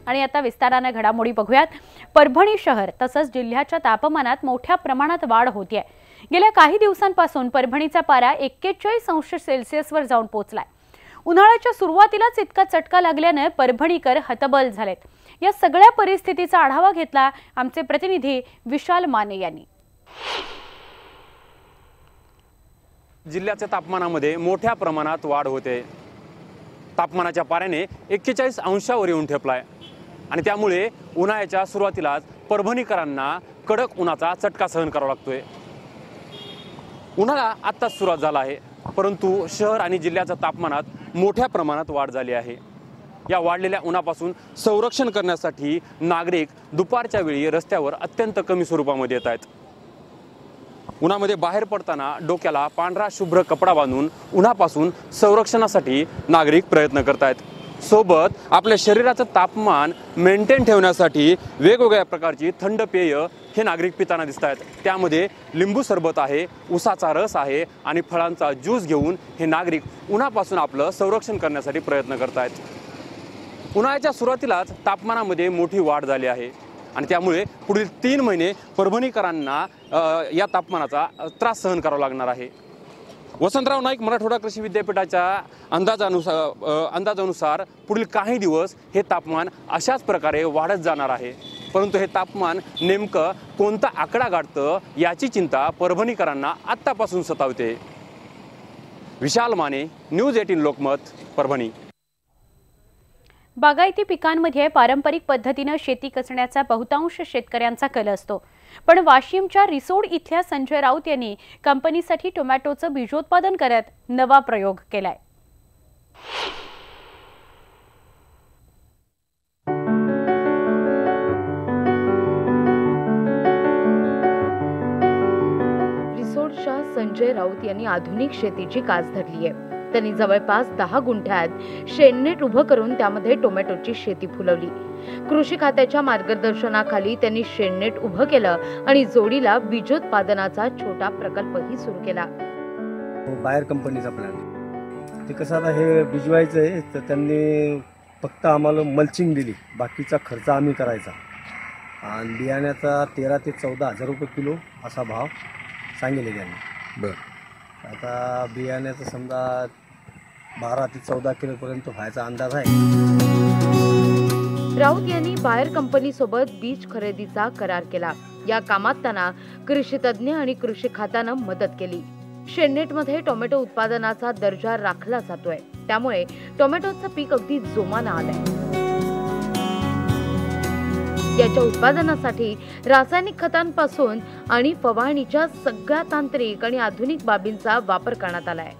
आणि आता विस्ताराने घडामोडी बघूयात। परभणी शहर तसंच जिल्ह्याच्या तापमानात मोठ्या प्रमाणात वाढ होतीये। गेल्या काही दिवसांपासून परभणीचा पारा 41 अंश सेल्सिअसवर जाऊन पोहोचलाय। उन्हाळ्याच्या सुरुवातीलाच इतका चटका लागल्याने परभणीकर हतबल झालेत। या सगळ्या परिस्थितीचा आढावा घेतला आमचे प्रतिनिधी विशाल माने यांनी। जिल्ह्याच्या तापमानामध्ये मोठ्या प्रमाणात वाढ होते। तापमानाच्या पाऱ्याने 41 अंशावर येऊन ठेपलाय आणि त्यामुळे उन्हाळ्याच्या सुरुवातीलाच परभणीकरांना कडक उन्हाचा चटका सहन करावा लागतोय। उन्हाळा आत्ताच सुरुवात झाला आहे, परंतु शहर आणि जिल्ह्याच्या तापमानात मोठ्या प्रमाणात वाढ झाली आहे। या वाढलेल्या उन्हापासून संरक्षण करण्यासाठी नागरिक दुपारच्या वेळी रस्त्यावर अत्यंत कमी स्वरूपामध्ये येत आहेत। उन्हामध्ये बाहेर पडताना डोक्याला पांढरा शुभ्र कपडा बांधून उन्हापासून संरक्षणासाठी नागरिक प्रयत्न करत आहेत। सोबत आपल्या शरीराचं तापमान मेंटेन ठेवण्यासाठी वेगवेगळ्या प्रकारची थंड पेय हे नागरिक पिताना दिसत आहेत। त्यामध्ये लिंबू सरबत आहे, उसाचा रस आहे आणि फळांचा ज्यूस घेऊन हे नागरिक उन्हापासून आपलं संरक्षण करण्यासाठी प्रयत्न करत आहेत। उन्हाळ्याच्या सुरुवातीलाच तापमानामध्ये मोठी वाढ झाली आहे आणि त्यामुळे पुढील 3 महिने परभणीकरांना या तापमानाचा त्रास सहन करावा लागणार आहे। वसंतराव नाईक मराठवाडा कृषी विद्यापीठाच्या अंदाजानुसार पुढील काही दिवस हे तापमान अशाच प्रकारे वाढत जाणार आहे, परंतु हे तापमान नेमकं कोणता आकडा गाठतं याची चिंता परभणीकरांना आत्तापासून सतावते। विशाल माने, न्यूज 18 लोकमत, परभणी। बागायती पिकांमध्ये पारंपरिक पद्धतीने शेती करण्याचा बहुतांश शेतकऱ्यांचा कल असतो, पण वाशिमच्या रिसोड इथल्या संजय राऊत यांनी कंपनीसाठी टोमॅटोचं बीजोत्पादन करत नवा प्रयोग केलाय। रिसोडच्या संजय राऊत यांनी आधुनिक शेतीची कास धरली आहे। त्यांनी जवळपास 10 गुंठ्यात शेणनेट उभं करून त्यामध्ये टोमॅटोची शेती फुलवली। कृषी खात्याच्या मार्गदर्शनाखाली त्यांनी शेणनेट उभं केलं आणि जोडीला बीजोत्पादनाचा छोटा प्रकल्पही सुरू केला। बायर कंपनीचा प्लॅन ते कसं आता हे भिजवायचं आहे, तर त्यांनी फक्त आम्हाला मल्चिंग दिली, बाकीचा खर्च आम्ही करायचा आणि बियाण्याचा 13 ते 14 हजार रुपये किलो असा भाव सांगितले त्यांनी। बरं, आता बियाण्याचा समजा 12 ते 14 किलोपर्यंत व्हायचा अंदाज आहे। राऊत यांनी बायर कंपनी सोबत बीज खरेदीचा करार केला। या कामात त्यांना कृषी तज्ञ आणि कृषी खात्यानं मदत केली। शेणनेटमध्ये टोमॅटो उत्पादनाचा दर्जा राखला जातोय, त्यामुळे टोमॅटोचं पीक अगदी जोमानं आलंय। याच्या उत्पादनासाठी रासायनिक खतांपासून आणि फवारणीच्या सगळ्या तांत्रिक आणि आधुनिक बाबींचा वापर करण्यात आलाय।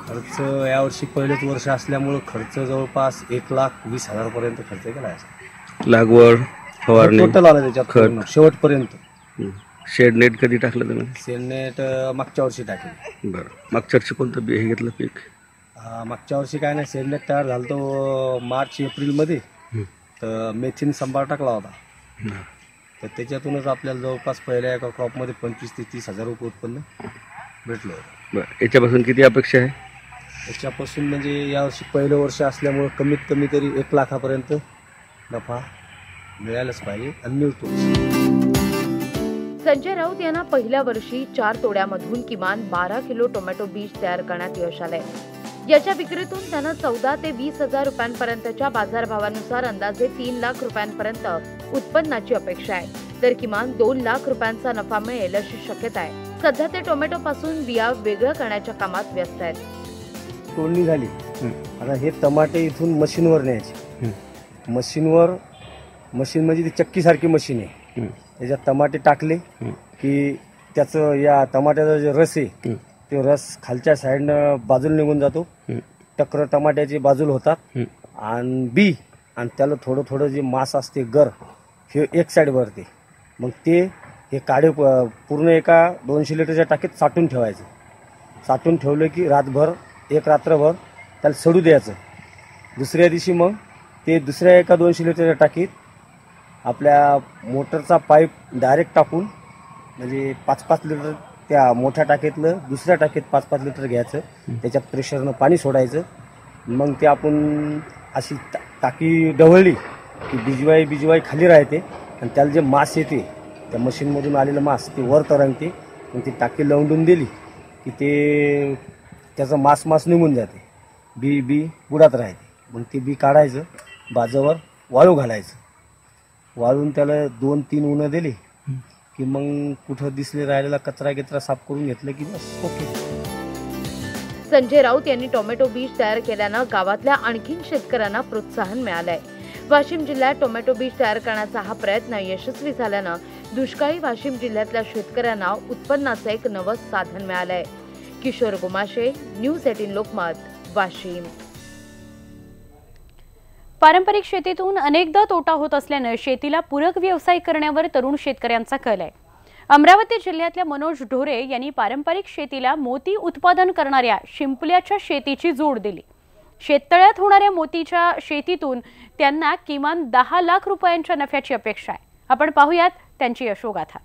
खर्च यावर्षी पहिलेच वर्ष असल्यामुळे खर्च जवळपास 1,20,000 पर्यंत खर्च केला आहे। लागवड, फवारणी टोटल आलं त्याच्यात शेवटपर्यंत। शेडनेट कधी टाकलं तुम्ही? शेडनेट मागच्या वर्षी टाकले। बरं, मागच्या वर्षी कोणतं बी हे घेतलं पीक? मागच्या वर्षी काय नाही, शेडनेट तयार झालं तो मार्च एप्रिलमध्ये, तर मेथीन संभार टाकला होता, तर त्याच्यातूनच आपल्याला जवळपास पहिल्या एका क्रॉपमध्ये 25 ते 30,000 रुपये उत्पन्न भेटलं। बरं, याच्यापासून किती अपेक्षा आहे? याच्यापासून म्हणजे यावर्षी पहिलं वर्ष असल्यामुळे कमीत कमी तरी 1 लाखापर्यंत नफा मिळायलाच पाहिजे आणि मिळतो। संजय राऊत यांना पहिल्या वर्षी 4 तोड्यामधून किमान 12 किलो टोमॅटो बीज तयार करण्यात यश आलंय। याच्या विक्रीतून त्यांना 14 ते 20,000 रुपयांपर्यंतच्या बाजारभावानुसार अंदाजे 3 लाख रुपयांपर्यंत उत्पन्नाची अपेक्षा आहे, तर किमान 2 लाख रुपयांचा नफा मिळेल अशी शक्यता आहे। सध्या ते टोमॅटो पासून बिया वेगळं करण्याच्या कामात व्यस्त आहेत। तोडणी झाली, आता हे टमाटे इथून मशीनवर न्यायचे। मशीन म्हणजे ती चक्कीसारखी मशीन आहे, त्याच्यात टमाटे टाकले की त्याचं या टमाट्याचा जे रस आहे ते रस खालच्या साईडनं बाजूला निघून जातो, टक्कर टमाट्याची बाजूला होतात आणि बी आणि त्याला थोडं थोडं जे मांस असते गर हे एक साईड भरते। मग ते हे काढे पूर्ण एका 200 लिटरच्या टाकीत साठवून ठेवायचं। साठवून ठेवलं की एक रात्रभर त्याला सडू द्यायचं। दुसऱ्या दिवशी मग ते दुसऱ्या एका 200 लिटरच्या टाकीत आपल्या मोटरचा पाईप डायरेक्ट टाकून, म्हणजे 5-5 लिटर त्या मोठ्या टाकीतलं दुसऱ्या टाकीत 5-5 लिटर घ्यायचं, त्याच्यात प्रेशरनं पाणी सोडायचं। मग ते आपण अशी टाकी ढवळली की बिजवाई खाली राहते आणि त्याला जे मांस येते त्या मशीनमधून आलेलं मांस ते वर तरंगते. मग ती टाकी लावून दिली की ते त्याचं मांस निघून जाते. बी बुडात राहते. मग ते बी काढायचं, बाजावर वाळू घालायचं. वाळून त्याला 2-3 उन्हं दिली की मग कुठं दिसले राहिलेला कचरा साफ करून घेतलं की बस ओके. संजय राऊत यांनी टोमॅटो बीज तयार केल्यानं गावातल्या आणखीन शेतकऱ्यांना प्रोत्साहन मिळालंय. वाशिम जिल्ह्यात टोमॅटो बीज तयार करण्याचा हा प्रयत्न यशस्वी झाल्यानं दुष्काळी वाशिम जिल्ह्यातल्या शेतकऱ्यांना उत्पन्नाचं एक नवं साधन मिळालंय. किशोर गुमाशे, न्यूज 18 लोकमत, वाशिम. पारंपरिक शेतीतून अनेकदा तोटा होत असल्यानं शेतीला पूरक व्यवसाय करण्यावर तरुण शेतकऱ्यांचा कल आहे. अमरावती जिल्ह्यातल्या मनोज ढोरे यांनी पारंपरिक शेतीला मोती उत्पादन करणाऱ्या शिंपल्याच्या शेतीची जोड दिली. शेततळ्यात होणाऱ्या मोतीच्या शेतीतून त्यांना किमान 10 लाख रुपयांच्या नफ्याची अपेक्षा आहे. आपण पाहूयात त्यांची यशोगाथा.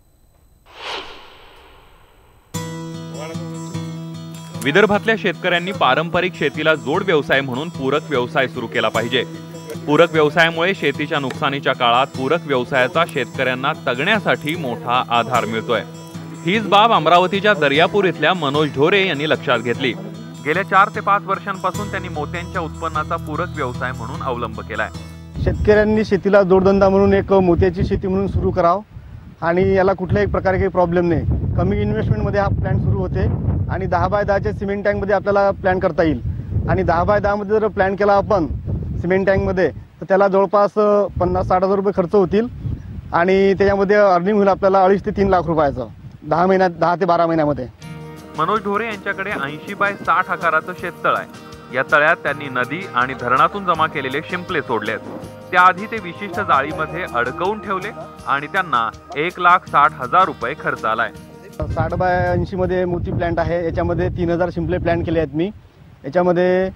विदर्भातल्या शेतकऱ्यांनी पारंपरिक शेतीला जोड व्यवसाय म्हणून पूरक व्यवसाय सुरू केला पाहिजे. पूरक व्यवसायामुळे शेतीच्या नुकसानीच्या काळात पूरक व्यवसायाचा शेतकऱ्यांना तगण्यासाठी मोठा आधार मिळतोय. हीच बाब अमरावतीच्या दर्यापूर इथल्या मनोज ढोरे यांनी लक्षात घेतली. गेल्या 4 ते 5 वर्षांपासून त्यांनी मोत्यांच्या उत्पन्नाचा पूरक व्यवसाय म्हणून अवलंब केलाय. शेतकऱ्यांनी शेतीला जोडधंदा म्हणून एक मोत्याची शेती म्हणून सुरू करावं आणि याला कुठल्याही प्रकारे काही प्रॉब्लेम नाही. कमी इन्व्हेस्टमेंटमध्ये हा प्लॅन सुरू होते आणि 10 बाय 10च्या सिमेंट टँकमध्ये आपल्याला प्लॅन करता येईल. आणि 10 बाय 10मध्ये जर प्लॅन केला आपण सिमेंट टँकमध्ये तर त्याला जवळपास 50-60 हजार रुपये खर्च होतील आणि त्याच्यामध्ये अर्निंग होईल आपल्याला 2.5 ते 3 लाख रुपयाचं 10 ते 12 महिन्यामध्ये. मनोज ढोरे यांच्याकडे 80 बाय 60 आकाराचं शेततळ आहे. या तळ्यात त्यांनी नदी आणि धरणातून जमा केलेले शिंपले सोडलेत. त्याआधी ते विशिष्ट जाळीमध्ये अडकवून ठेवले आणि त्यांना 1,60,000 रुपये खर्च आलाय. 60 बाय 80 मध्ये मोती प्लॅन्ट आहे. याच्यामध्ये 3000 शिंपले प्लॅन केले आहेत मी. याच्यामध्ये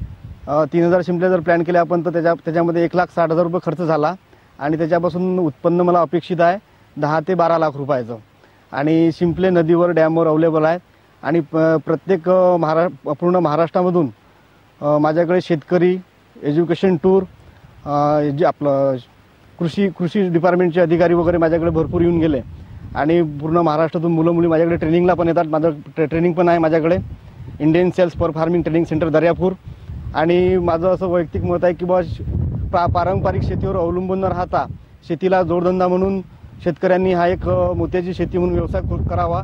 3000 शिंपले जर प्लॅन केले आपण तर त्याच्यामध्ये 1,60,000 रुपये खर्च झाला आणि त्याच्यापासून उत्पन्न मला अपेक्षित आहे 10 ते 12 लाख रुपयाचं. आणि शिंपले नदीवर डॅमवर अवेलेबल आहेत आणि प्रत्येक पूर्ण महाराष्ट्रामधून माझ्याकडे शेतकरी, एज्युकेशन टूर, जे आपलं कृषी डिपार्टमेंटचे अधिकारी वगैरे माझ्याकडे भरपूर येऊन गेले आणि पूर्ण महाराष्ट्रातून मुलं मुली माझ्याकडे ट्रेनिंगला पण येतात. माझं ट्रेनिंग पण आहे माझ्याकडे, Indian sales for farming training centre Daryapur. आणि माझं असं वैयक्तिक मत आहे की बा पारंपरिक शेतीवर अवलंबून न राहता शेतीला जोडधंदा म्हणून शेतकऱ्यांनी हा एक मोत्याची शेती म्हणून व्यवसाय करावा.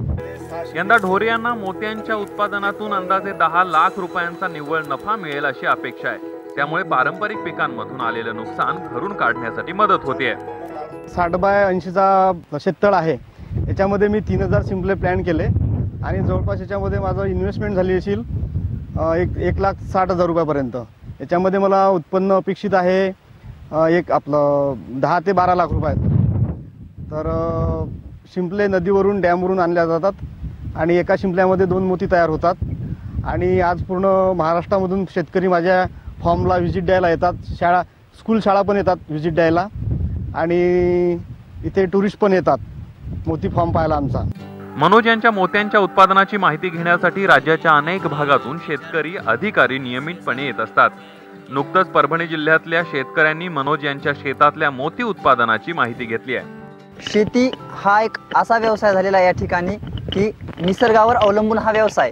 यंदा ढोरे यांना मोत्यांच्या उत्पादनातून अंदाजे 10 लाख रुपयांचा निव्वळ नफा मिळेल अशी अपेक्षा आहे. त्यामुळे पारंपरिक पिकांमधून आलेलं नुकसान भरून काढण्यासाठी मदत होते. 60 बाय 80चा शेततळ आहे. याच्यामध्ये मी 3000 शिंपले प्लॅन केले आणि जवळपास याच्यामध्ये माझं इन्व्हेस्टमेंट झाली असेल 1,60,000 रुपयापर्यंत. याच्यामध्ये मला उत्पन्न अपेक्षित आहे एक आपलं 10 ते 12 लाख रुपयाचं. तर शिंपले नदीवरून डॅमवरून आणल्या जातात आणि एका शिंपल्यामध्ये 2 मोती तयार होतात. आणि आज पूर्ण महाराष्ट्रामधून शेतकरी माझ्या फॉर्मला व्हिजिट द्यायला येतात. स्कूल शाळा पण येतात व्हिजिट द्यायला आणि इथे टुरिस्ट पण येतात मोती फॉर्म पाहायला आमचा. मनोज यांच्या मोत्यांच्या उत्पादनाची माहिती घेण्यासाठी राज्याच्या अनेक भागातून शेतकरी अधिकारी नियमितपणे येत असतात. नुकतंच परभणी जिल्ह्यातल्या शेतकऱ्यांनी मनोज यांच्या शेतातल्या मोती उत्पादनाची माहिती घेतली आहे. शेती हा एक असा व्यवसाय झालेला आहे या ठिकाणी की निसर्गावर अवलंबून हा व्यवसाय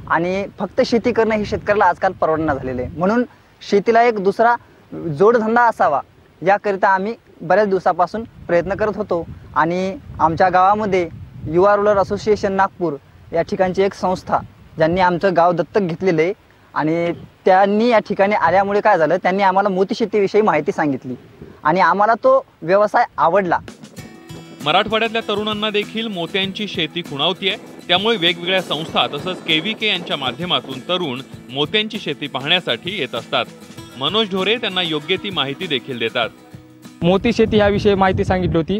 आणि फक्त शेती करणं हे शेतकऱ्याला आजकाल परवडणं झालेलं आहे. म्हणून शेतीला एक दुसरा जोडधंदा असावा याकरिता आम्ही बऱ्याच दिवसापासून प्रयत्न करत होतो. आणि आमच्या गावामध्ये युवा रुरल असोसिएशन नागपूर या ठिकाणची एक संस्था ज्यांनी आमचं गाव दत्तक घेतलेलं आहे आणि त्यांनी या ठिकाणी आल्यामुळे काय झालं, त्यांनी आम्हाला मोती शेतीविषयी माहिती सांगितली आणि आम्हाला तो व्यवसाय आवडला. मराठवाड्यातल्या तरुणांना देखील मोत्यांची शेती खुणावतीये. त्यामुळे वेगवेगळ्या संस्था तसंच KVK यांच्या माध्यमातून तरुण मोत्यांची शेती पाहण्यासाठी येत असतात. मनोज ढोरे त्यांना योग्य ती माहिती देखील देतात. मोती शेती याविषयी माहिती सांगितली होती.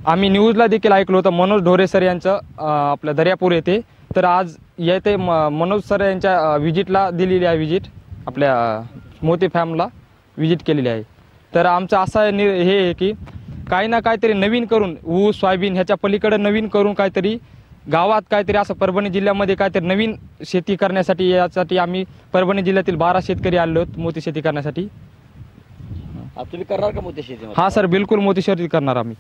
आम्ही न्यूजला देखील ऐकलं होतं मनोज ढोरे सर यांचं आपल्या दर्यापूर येथे. तर आज येथे मनोज सर यांच्या व्हिजिटला दिलेली आहे. व्हिजिट आपल्या मोती फॅर्मला व्हिजिट केलेली आहे. तर आमचं असं हे आहे की काही ना काहीतरी नवीन करून ऊस सोयाबीन ह्याच्या पलीकडे नवीन करून काहीतरी गावात काहीतरी असं परभणी जिल्ह्यामध्ये काहीतरी नवीन शेती करण्यासाठी यासाठी आम्ही परभणी जिल्ह्यातील 12 शेतकरी आलो आहोत मोती शेती करण्यासाठी. तुम्ही करणार का मोती शेती? हा सर, बिलकुल मोती शेती करणार आम्ही.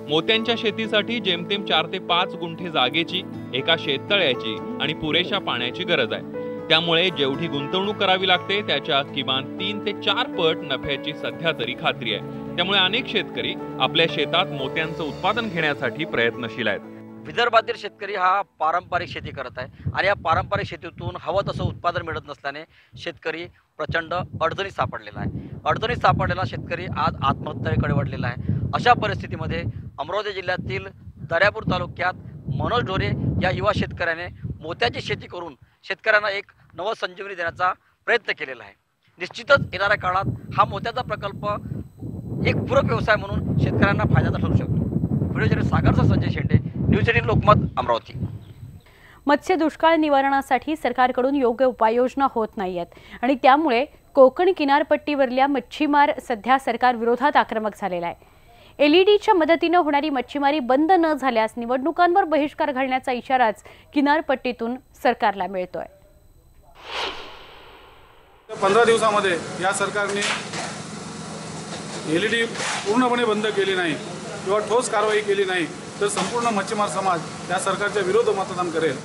मोत्यांच्या शेतीसाठी जेमतेम 4 ते 5 गुंठे जागेची, एका शेततळ्याची आणि पुरेशा पाण्याची गरज आहे. त्यामुळे जेवढी गुंतवणूक करावी लागते त्याच्या किमान 3 ते 4 पट नफ्याची सध्या तरी खात्री आहे. त्यामुळे अनेक शेतकरी आपल्या शेतात मोत्यांचं उत्पादन घेण्यासाठी प्रयत्नशील आहेत. विदर्भातील शेतकरी हा पारंपरिक शेती करत आहे आणि या पारंपरिक शेतीतून हवं तसं उत्पादन मिळत नसल्याने शेतकरी प्रचंड अडचणीत सापडलेला आहे. अडचणीत सापडलेला शेतकरी आज आत्महत्येकडे वळलेला आहे. अशा परिस्थितीमध्ये अमरावती जिल्ह्यातील दर्यापूर तालुक्यात मनोज ढोरे या युवा शेतकऱ्याने मोत्याची शेती करून शेतकऱ्यांना एक नवसंजीवनी देण्याचा प्रयत्न केलेला आहे. निश्चितच येणाऱ्या काळात हा मोत्याचा प्रकल्प एक पूरक व्यवसाय म्हणून शेतकऱ्यांना फायद्याचा ठरू शकतो. व्हिडिओ जर्नलिस्ट सागरचा संजय शेंडे, न्यूज 18 लोकमत, अमरावती. मत्स्य दुष्काळ निवारणासाठी सरकारकडून योग्य उपाययोजना होत नाहीयेत आणि त्यामुळे कोकण किनारपट्टीवरल्या मच्छीमार सध्या सरकार विरोधात आक्रमक झालेला आहे. एलईडीच्या मदतीने होणारी मच्छीमारी बंद न झाल्यास निवडणुकांवर बहिष्कार घालण्याचा इशाराच किनारपट्टीतून सरकारला मिळतोय. 15 दिवसामध्ये या सरकारने एलईडी पूर्णपणे बंद केली नाही किंवा ठोस कारवाई केली नाही तर संपूर्ण मच्छीमार समाज या सरकारच्या विरोधात मतदान करेल.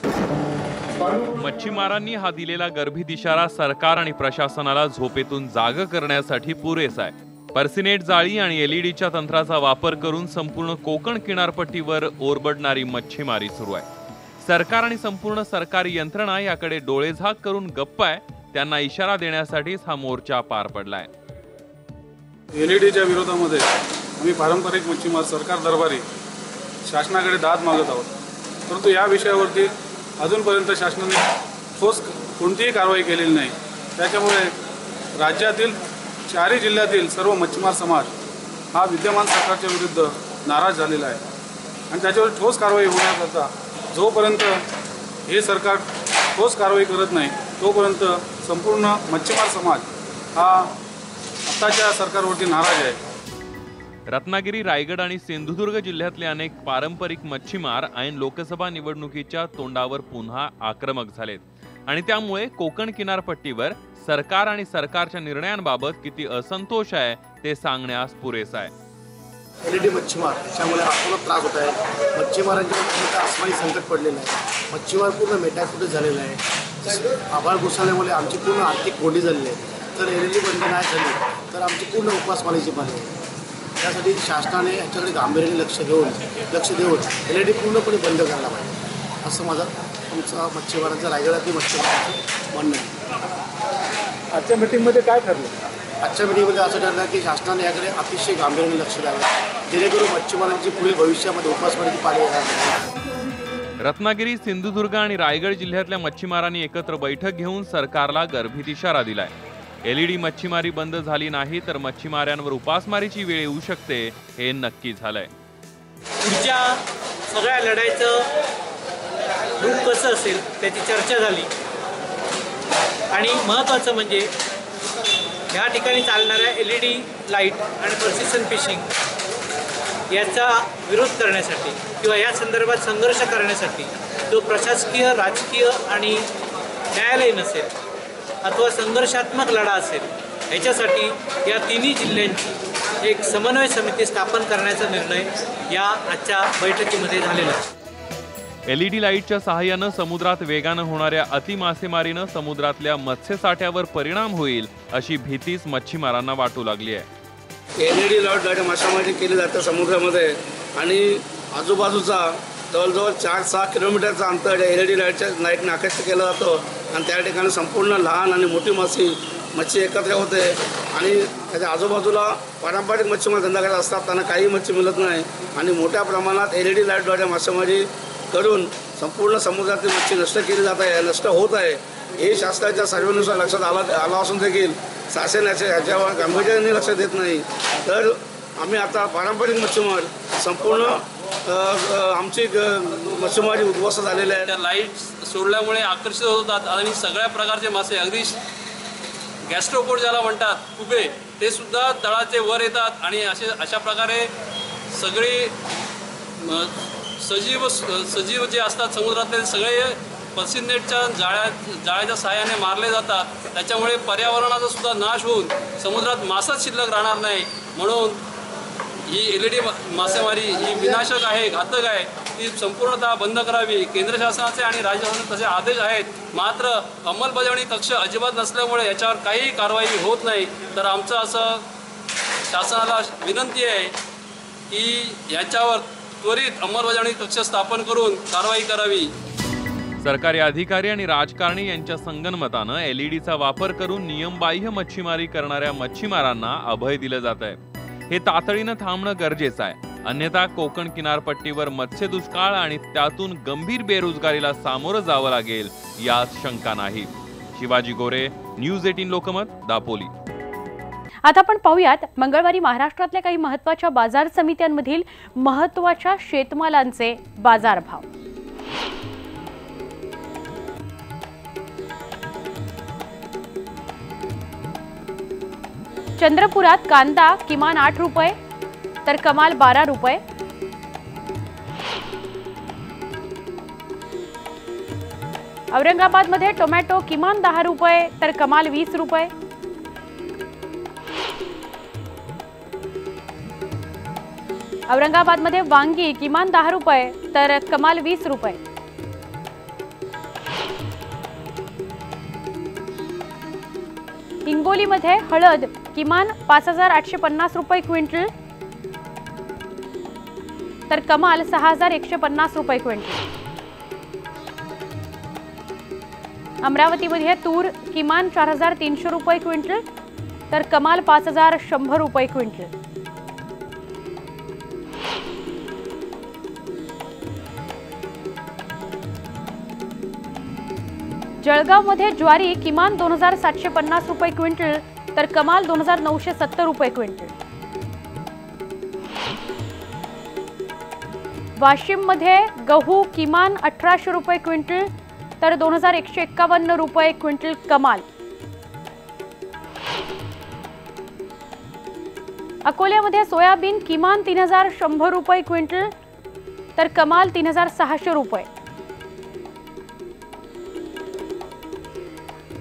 मच्छीमारांनी हा दिलेला गर्भित इशारा सरकार आणि प्रशासनाला झोपेतून जाग करण्यासाठी पुरेसा आहे. पर्सिनेट जाळी आणि एलईडीच्या तंत्राचा वापर करून संपूर्ण कोकण किनारपट्टीवर ओरबडणारी मच्छीमारी सुरू आहे. सरकार आणि संपूर्ण सरकारी यंत्रणा याकडे डोळेझाक करून गप्प आहे. त्यांना इशारा देण्यासाठीच हा मोर्चा पार पडलाय. एलईडीच्या विरोधामध्ये आम्ही पारंपरिक मच्छीमार सरकार दरबारी शासनाकडे दाद मागत आहोत. परंतु या विषयावरती अजूनपर्यंत शासनाने ठोस कोणतीही कारवाई केलेली नाही. त्याच्यामुळे राज्यातील 4 जिल्ह्यातील सर्व मच्छीमार समाज हा विद्यमान सरकारच्या विरुद्ध नाराज झालेला आहे आणि त्याच्यावर ठोस कारवाई होण्याकरता जोपर्यंत हे सरकार ठोस कारवाई करत नाही तोपर्यंत संपूर्ण मच्छीमार समाज हा आताच्या सरकारवरती नाराज आहे. रत्नागिरी, रायगड आणि सिंधुदुर्ग जिल्ह्यातले अनेक पारंपरिक मच्छीमार ऐन लोकसभा निवडणुकीच्या तोंडावर पुन्हा आक्रमक झालेत आणि त्यामुळे कोकण किनारपट्टीवर सरकार आणि सरकारच्या निर्णयांबाबत किती असंतोष आहे ते सांगण्यास पुरेसं आहे. एलईडी मच्छीमार त्याच्यामुळे आपल्याला त्रास होत आहे. मच्छीमारांच्या आसमानी संकट पडलेलं आहे. मच्छीमार पूर्ण मेटाकुटीत झालेला आहे. आभाळ घुसल्यामुळे आमची पूर्ण आर्थिक कोंडी झालेली आहे. तर एलईडी बंद नाही झाली तर आमची पूर्ण उपासमारीची पाळी आहे. त्यासाठी शासनाने याच्याकडे गांभीर्याने लक्ष देऊन एलईडी पूर्णपणे बंद करायला पाहिजे असं माझं आमचा मच्छीमारांचा रायगडातील मच्छीमारांचं म्हणणं आहे. आजच्या मीटिंगमध्ये काय ठरलं? आजच्या मीटिंगमध्ये असं ठरलं की शासनाने याकडे अतिशय गांभीर्याने लक्ष द्यावं जेणेकरून मच्छीमारांची पुढील भविष्यामध्ये उपासमारीची पाळी येणार नाही. रत्नागिरी, सिंधुदुर्ग आणि रायगड जिल्ह्यातल्या मच्छीमारांनी एकत्र बैठक घेऊन सरकारला गर्भित इशारा दिलाय. एलईडी मच्छीमारी बंद झाली नाही तर मच्छीमारांवर उपासमारीची वेळ येऊ शकते हे नक्की झालंय. पुढच्या सगळ्या लढाईचं रूप कसं असेल त्याची चर्चा झाली आणि महत्त्वाचं म्हणजे या ठिकाणी चालणाऱ्या एलईडी लाईट आणि पर्सिस्टन फिशिंग याचा विरोध करण्यासाठी किंवा या संदर्भात संघर्ष करण्यासाठी जो प्रशासकीय, राजकीय आणि न्यायालयीन असेल अथवा संघर्षात्मक लढा असेल याच्यासाठी या तिन्ही जिल्ह्यांची एक समन्वय समिती स्थापन करण्याचा निर्णय या आजच्या बैठकीमध्ये झालेला आहे. एलईडी लाईटच्या सहाय्यानं समुद्रात वेगानं होणाऱ्या अतिमासेमारीनं समुद्रातल्या मत्स्यसाठ्यावर परिणाम होईल अशी भीतीच मच्छीमारांना वाटू लागली आहे. एलईडी लाईट मासेमारी केली जाते समुद्रामध्ये आणि आजूबाजूचा जवळजवळ 4-6 किलोमीटरचा अंतर एलईडी लाईटने आकर्षित केलं जातं आणि त्या ठिकाणी संपूर्ण लहान आणि मोठी मच्छी एकत्र होते आणि त्याच्या आजूबाजूला पारंपरिक मच्छीमार धंदा करत असतात त्यांना काही मच्छी मिळत नाही आणि मोठ्या प्रमाणात एलईडी लाईटद्वारे मासेमारी करून संपूर्ण समुद्रातील मच्छी नष्ट केली जात आहे, नष्ट होत आहे. हे शासनाच्या सर्वेनुसार लक्षात आला असून देखील शासन याच्यावर गांभीर्याने लक्ष देत नाही. तर आम्ही आता पारंपरिक मच्छीमार संपूर्ण आमची मच्छीमारी उद्ध्वस्त झालेली आहे. त्या लाईट सोडल्यामुळे आकर्षित होतात आणि सगळ्या प्रकारचे मासे अगदी गॅस्ट्रोपोड ज्याला म्हणतात कुबे ते सुद्धा तळाचे वर येतात आणि अशा प्रकारे सगळे सजीव जे असतात समुद्रातले सगळे पर्सिनेटच्या जाळ्याच्या सहाय्याने मारले जातात, त्याच्यामुळे पर्यावरणाचा सुद्धा नाश होऊन समुद्रात मासच शिल्लक राहणार नाही. म्हणून ही LED मासेमारी ही विनाशक आहे, घातक आहे, ती संपूर्णतः बंद करावी. केंद्र शासनाचे आणि राज्य शासनाचे तसे आदेश आहेत, मात्र अंमलबजावणी कक्ष अजिबात नसल्यामुळे याच्यावर काही कारवाई होत नाही. तर आमचं असं शासनाला विनंती आहे की याच्यावर त्वरित अंमलबजावणी कक्ष स्थापन करून कारवाई करावी. सरकारी अधिकारी आणि राजकारणी यांच्या संगनमतानं LEDचा वापर करून नियमबाह्य मच्छीमारी करणाऱ्या मच्छीमारांना अभय दिलं जात आहे. हे तातडीनं थांबणं गरजेचं आहे, अन्यथा कोकण किनारपट्टीवर मत्स्य दुष्काळ आणि त्यातून गंभीर बेरोजगारीला सामोरं जावं लागेल यात शंका नाही. शिवाजी गोरे, न्यूज 18 लोकमत, दापोली. आता आपण पाहूयात मंगळवारी महाराष्ट्रातल्या काही महत्त्वाच्या बाजार समित्यांमधील महत्त्वाच्या शेतमालांचे बाजारभाव. चंद्रपुरात कांदा किमान 8 रुपये तर कमाल 12 रुपये. औरंगाबादमध्ये टोमॅटो किमान 10 रुपये तर कमाल 20 रुपये. औरंगाबादमध्ये वांगी किमान 10 रुपये तर कमाल 20 रुपये. हिंगोलीमध्ये हळद किमान 5,850 रुपये क्विंटल तर कमाल 6,150 रुपये क्विंटल. अमरावतीमध्ये तूर किमान 4,300 रुपये क्विंटल तर कमाल 5,100 रुपये क्विंटल. जळगावमध्ये ज्वारी किमान 2,750 रुपये क्विंटल तर कमाल 2,970 रुपये क्विंटल. वाशिममध्ये गहू किमान 1,800 रुपये क्विंटल तर 2,151 रुपये क्विंटल कमाल. अकोल्यामध्ये सोयाबीन किमान 3,100 रुपये क्विंटल तर कमाल 3,600 रुपये.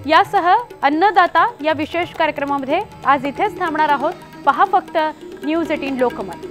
यासह अन्नदाता या विशेष कार्यक्रमामध्ये आज इथेच थांबणार आहोत. पहा फक्त न्यूज 18 लोकमत.